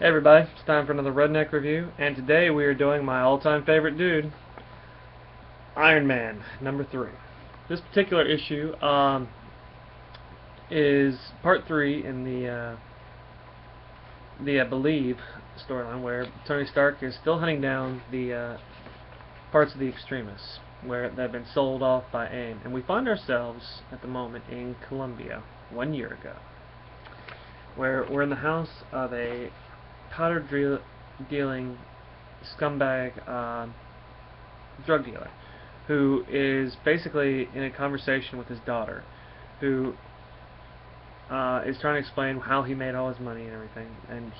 Hey everybody, it's time for another Redneck review, and today we are doing my all-time favorite dude, Ironman, number 3. This particular issue is part 3 in the I believe storyline where Tony Stark is still hunting down the parts of the extremists where they've been sold off by AIM, and we find ourselves at the moment in Colombia 1 year ago, where we're in the house of a powder dealing scumbag drug dealer who is basically in a conversation with his daughter, who is trying to explain how he made all his money and everything. And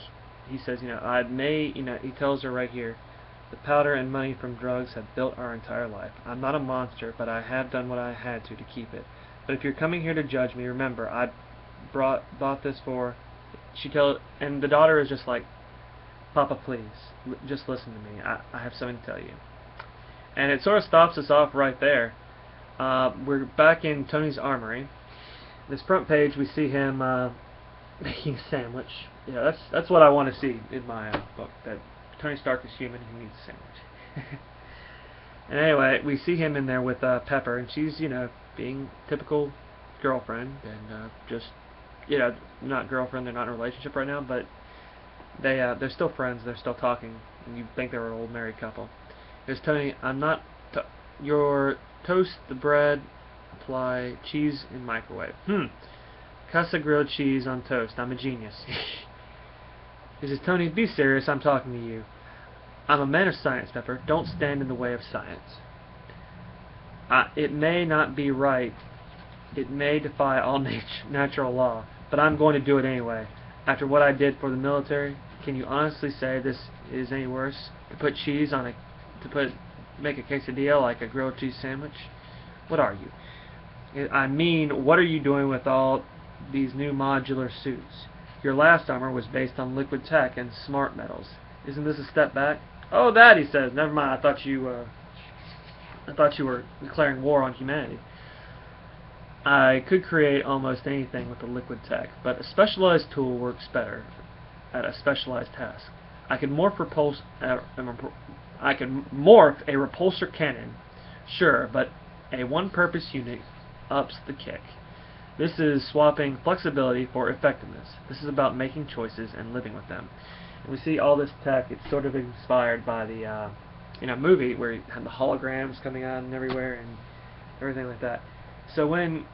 he says, he tells her right here, the powder and money from drugs have built our entire life. I'm not a monster, but I have done what I had to keep it. But if you're coming here to judge me, remember, I bought this for... And the daughter is just like, Papa, please, just listen to me. I have something to tell you. And it sort of stops us off right there. We're back in Tony's armory. This front page, we see him making a sandwich. Yeah, that's what I want to see in my book. That Tony Stark is human. He needs a sandwich. And anyway, we see him in there with Pepper, and she's, being typical girlfriend, and just, not girlfriend. They're not in a relationship right now, but they're still friends. They're still talking, and you think they're an old married couple. There's Tony. I'm not. Your toast the bread. Apply cheese in microwave. Cuss a grilled cheese on toast. I'm a genius. He says, Tony, be serious. I'm talking to you. I'm a man of science, Pepper. Don't stand in the way of science. It may not be right. It may defy all natural law, but I'm going to do it anyway. After what I did for the military, can you honestly say this is any worse? To put cheese on make a quesadilla like a grilled cheese sandwich? What are you? I mean, what are you doing with all these new modular suits? Your last armor was based on liquid tech and smart metals. Isn't this a step back? Oh, that, he says. Never mind. I thought you were declaring war on humanity. I could create almost anything with the liquid tech, but a specialized tool works better at a specialized task. I can morph a repulsor cannon, sure, but a one-purpose unit ups the kick. This is swapping flexibility for effectiveness. This is about making choices and living with them. And we see all this tech. It's sort of inspired by the movie where you had the holograms coming out and everywhere and everything like that. So when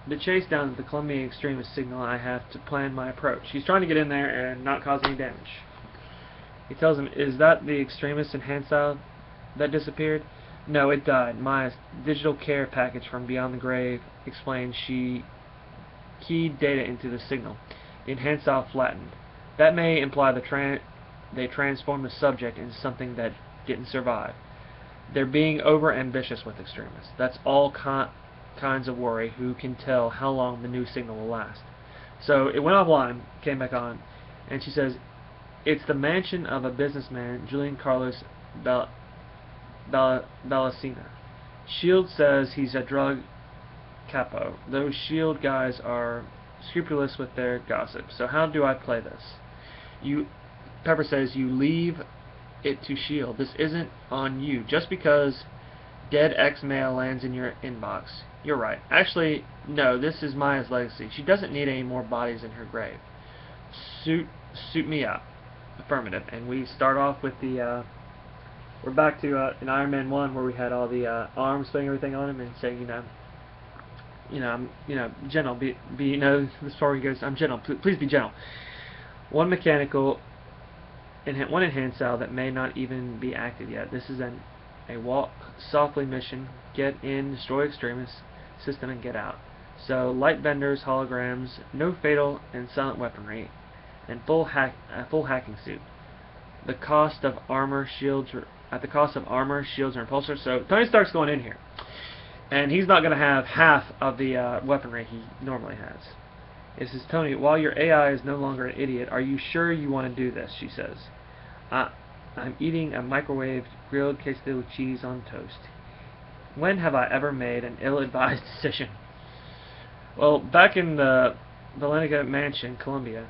the chase down the Colombian extremist signal, I have to plan my approach. He's trying to get in there and not cause any damage. He tells him, is that the extremist in Hansau that disappeared? No, it died. My digital care package from beyond the grave explains she keyed data into the signal. In Hansau flattened. That may imply they transformed the subject into something that didn't survive. They're being over-ambitious with extremists. That's all kinds of worry. Who can tell how long the new signal will last? So it went offline, came back on, and she says, it's the mansion of a businessman, Julian Carlos Balacina. S.H.I.E.L.D. says he's a drug capo. Those S.H.I.E.L.D. guys are scrupulous with their gossip. So how do I play this? Pepper says, you leave it to S.H.I.E.L.D. This isn't on you. Just because dead ex-mail lands in your inbox. You're right. Actually, no, this is Maya's legacy. She doesn't need any more bodies in her grave. Suit me up. Affirmative. And we start off with the, we're back to in Iron Man 1 where we had all the arms putting everything on him and saying, I'm, gentle, this story goes, I'm gentle, please be gentle. One mechanical, and one in Hansau that may not even be active yet. This is a walk softly mission. Get in, destroy extremists system, and get out. So light benders, holograms, no fatal and silent weaponry, and full hacking suit. The cost of armor, shields, and repulsors. So Tony Stark's going in here, and he's not going to have half of the weaponry he normally has. It says, Tony, while your AI is no longer an idiot, are you sure you want to do this? She says. I'm eating a microwaved grilled quesadilla with cheese on toast. When have I ever made an ill-advised decision? Well, back in the Valencia mansion, Colombia,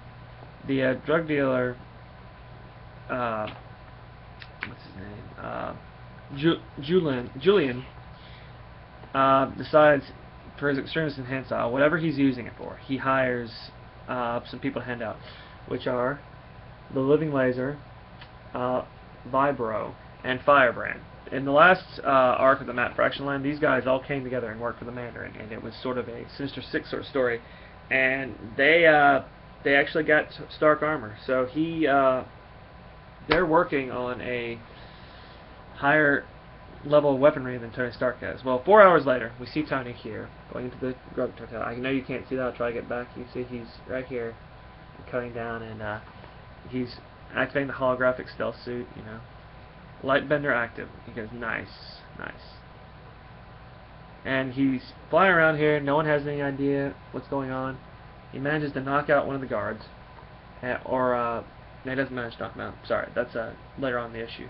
the drug dealer what's his name? Julian decides for his extremist and handstyle, whatever he's using it for, he hires some people to hand out, which are the Living Laser, Vibro, and Firebrand. In the last arc of the Matt Fraction line, these guys all came together and worked for the Mandarin, and it was sort of a Sinister Six sort of story. And they actually got Stark armor, so they're working on a higher level of weaponry than Tony Stark has. Well, 4 hours later, we see Tony here going into the drug cartel. I know you can't see that. I'll try to get back. You see he's right here, cutting down, and he's activating the holographic stealth suit. You know, Lightbender active. He goes, nice, nice. And he's flying around here. No one has any idea what's going on. He manages to knock out one of the guards, no, he doesn't manage to knock him out. Sorry, that's later on in the issue.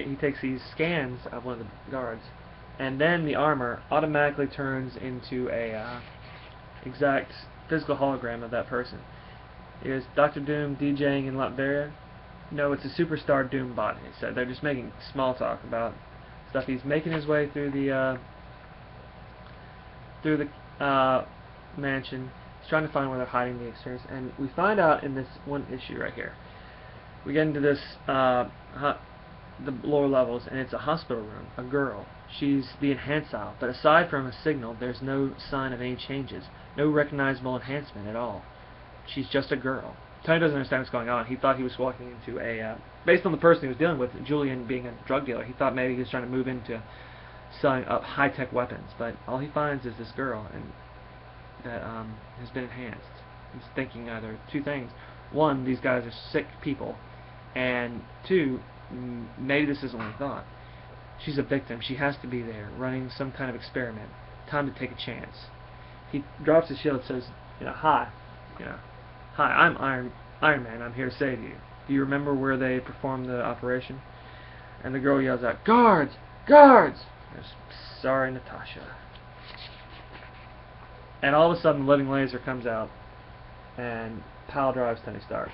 He takes these scans of one of the guards, and then the armor automatically turns into a exact physical hologram of that person. Is Dr. Doom DJing in Latveria? No, it's a superstar Doom body. So they're just making small talk about stuff. He's making his way through the mansion. He's trying to find where they're hiding the extras, and we find out in this one issue right here. We get into this the lower levels, and it's a hospital room. A girl. She's the enhancile, but aside from a signal, there's no sign of any changes. No recognizable enhancement at all. She's just a girl. Tony doesn't understand what's going on. He thought he was walking into a based on the person he was dealing with, Julian being a drug dealer, he thought maybe he was trying to move into selling up high-tech weapons, but all he finds is this girl, and that has been enhanced. He's thinking either two things. One, these guys are sick people, and two, maybe this isn't what he thought. She's a victim. She has to be there, running some kind of experiment. Time to take a chance. He drops his shield and says, hi, hi, I'm Ironman. I'm here to save you. Do you remember where they performed the operation? And the girl yells out, guards! Guards! Sorry, Natasha. And all of a sudden, the Living Laser comes out and pile drives Tony Stark.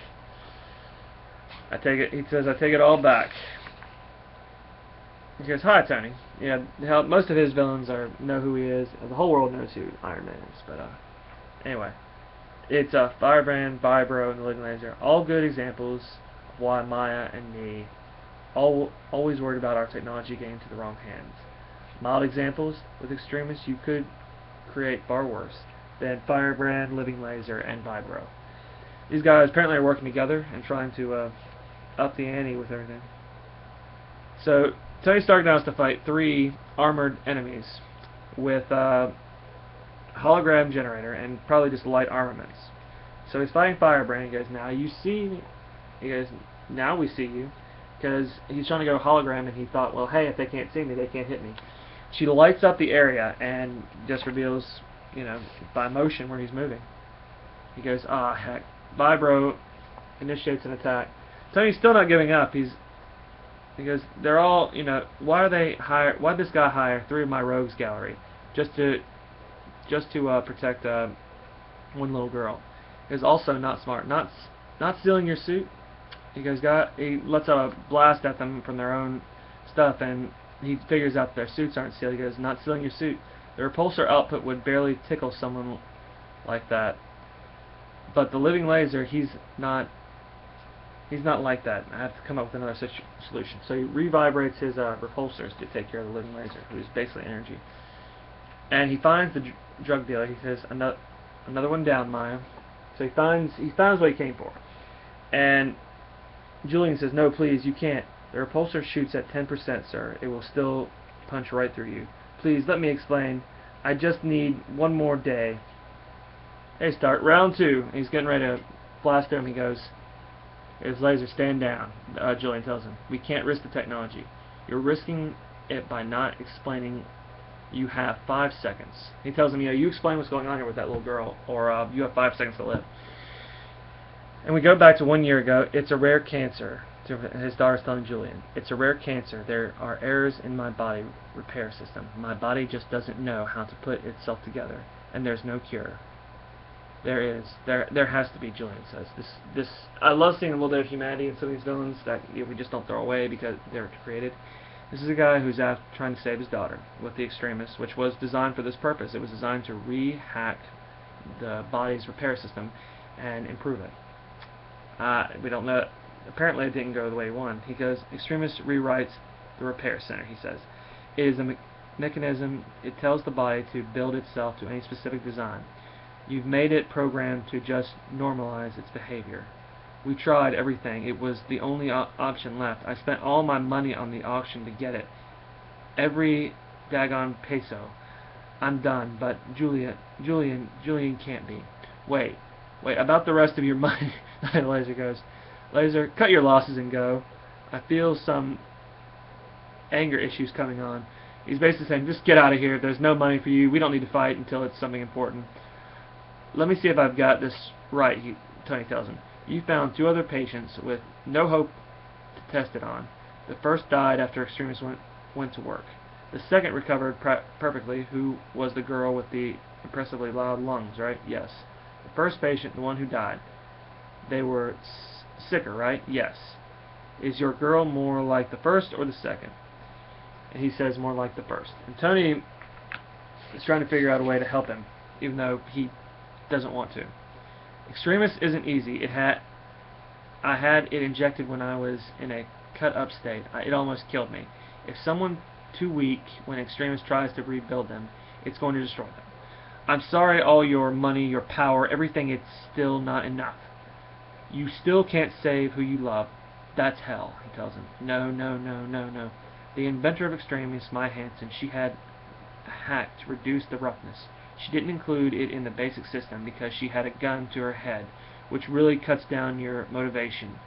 He says, I take it all back. He goes, hi, Tony. Most of his villains know who he is. The whole world knows who Iron Man is. But anyway, it's Firebrand, Vibro, and the Living Laser. All good examples of why Maya and me always worried about our technology getting into the wrong hands. Mild examples, with extremists, you could create far worse than Firebrand, Living Laser, and Vibro. These guys apparently are working together and trying to up the ante with everything. So Tony Stark now has to fight 3 armored enemies with hologram generator and probably just light armaments. So he's fighting Firebrand. He goes, now you see me. He goes, now we see you. Because he's trying to go hologram, and he thought, well, hey, if they can't see me, they can't hit me. She lights up the area and just reveals, by motion where he's moving. He goes, heck. Vibro initiates an attack. Tony's still not giving up. He goes, they're all, why'd this guy hire 3 of my rogues gallery just to protect one little girl? He goes, also not smart. Not stealing your suit. He goes, he lets out a blast at them from their own stuff, and he figures out their suits aren't sealed. He goes, not stealing your suit. The repulsor output would barely tickle someone like that. But the Living Laser, he's not like that. I have to come up with another solution. So he revibrates his repulsors to take care of the Living Laser, who's basically energy. And he finds the drug dealer. He says, another one down, Maya. So he finds what he came for. And Julian says, no, please, you can't. The repulsor shoots at 10%, sir. It will still punch right through you. Please, let me explain. I just need one more day. Hey, Stark, round 2. He's getting ready to blast him. He goes, his laser, stand down. Julian tells him, we can't risk the technology. You're risking it by not explaining. You have 5 seconds. He tells him, you explain what's going on here with that little girl, or you have 5 seconds to live. And we go back to 1 year ago. It's a rare cancer. His daughter's telling Julian, it's a rare cancer. There are errors in my body repair system. My body just doesn't know how to put itself together, and there's no cure. There has to be, Julian says. This I love seeing a little bit of humanity in some of these villains that we just don't throw away because they're created. This is a guy who's out trying to save his daughter with the extremists, which was designed for this purpose. It was designed to re-hack the body's repair system and improve it. We don't know. Apparently, it didn't go the way he wanted. He goes, extremist rewrites the repair center, he says. It is a mechanism. It tells the body to build itself to any specific design. You've made it programmed to just normalize its behavior. We tried everything. It was the only option left. I spent all my money on the auction to get it. Every daggone peso. I'm done, but Julian can't be. Wait, about the rest of your money. Laser goes, Laser, cut your losses and go. I feel some anger issues coming on. He's basically saying, just get out of here. There's no money for you. We don't need to fight until it's something important. Let me see if I've got this right, Tony tells him. You found 2 other patients with no hope to test it on. The first died after extremists went to work. The second recovered perfectly, who was the girl with the impressively loud lungs, right? Yes. The first patient, the one who died. They were sicker, right? Yes. Is your girl more like the first or the second? And he says more like the first. And Tony is trying to figure out a way to help him, even though he doesn't want to. Extremist isn't easy. I had it injected when I was in a cut-up state. It almost killed me. If someone too weak when extremist tries to rebuild them, it's going to destroy them. I'm sorry, all your money, your power, everything, it's still not enough. You still can't save who you love. That's hell, he tells him. No. The inventor of extremists, Maya Hansen, she had a hack to reduce the roughness. She didn't include it in the basic system because she had a gun to her head, which really cuts down your motivation.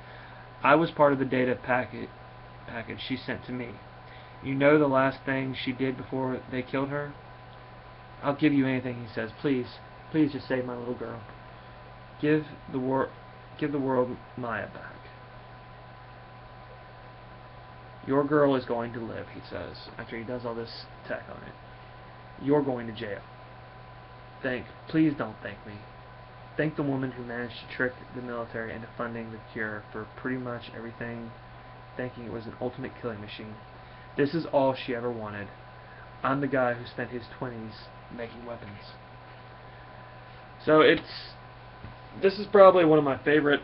I was part of the data package she sent to me. You know the last thing she did before they killed her? I'll give you anything, he says. Please just save my little girl. Give the world Maya back. Your girl is going to live, he says, after he does all this tech on it. You're going to jail. Please don't thank me. Thank the woman who managed to trick the military into funding the cure for pretty much everything, thinking it was an ultimate killing machine. This is all she ever wanted. I'm the guy who spent his 20s making weapons. So this is probably one of my favorite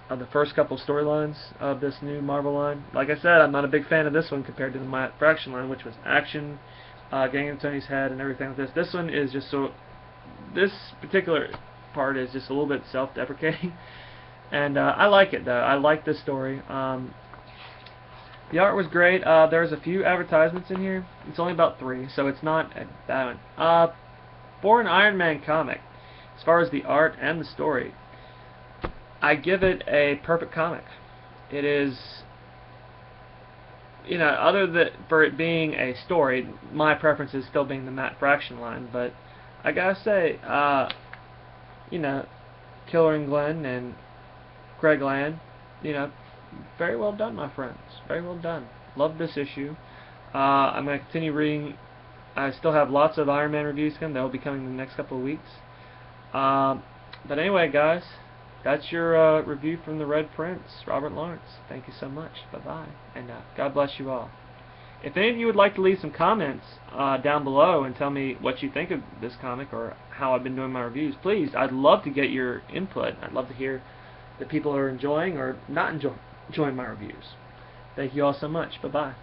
of the first couple storylines of this new Marvel line. Like I said, I'm not a big fan of this one compared to the Matt Fraction line, which was action, getting in Tony's head and everything like this. This one is just so... This particular part is just a little bit self-deprecating, and I like it, though. I like this story. The art was great. There's a few advertisements in here. It's only about 3, so it's not a bad one. For an Iron Man comic, as far as the art and the story, I give it a perfect comic. It is, you know, other than for it being a story, my preference is still being the Matt Fraction line, but I gotta say, you know, Killer and Glenn and Greg Land, you know, very well done, my friends. Very well done. Love this issue. I'm going to continue reading. I still have lots of Iron Man reviews coming. That will be coming in the next couple of weeks. But anyway, guys, that's your review from the Red Prince, Robert Lawrence. Thank you so much. Bye-bye. And God bless you all. If any of you would like to leave some comments down below and tell me what you think of this comic or how I've been doing my reviews, please, I'd love to get your input. I'd love to hear that people are enjoying or not enjoying my reviews. Thank you all so much. Bye-bye.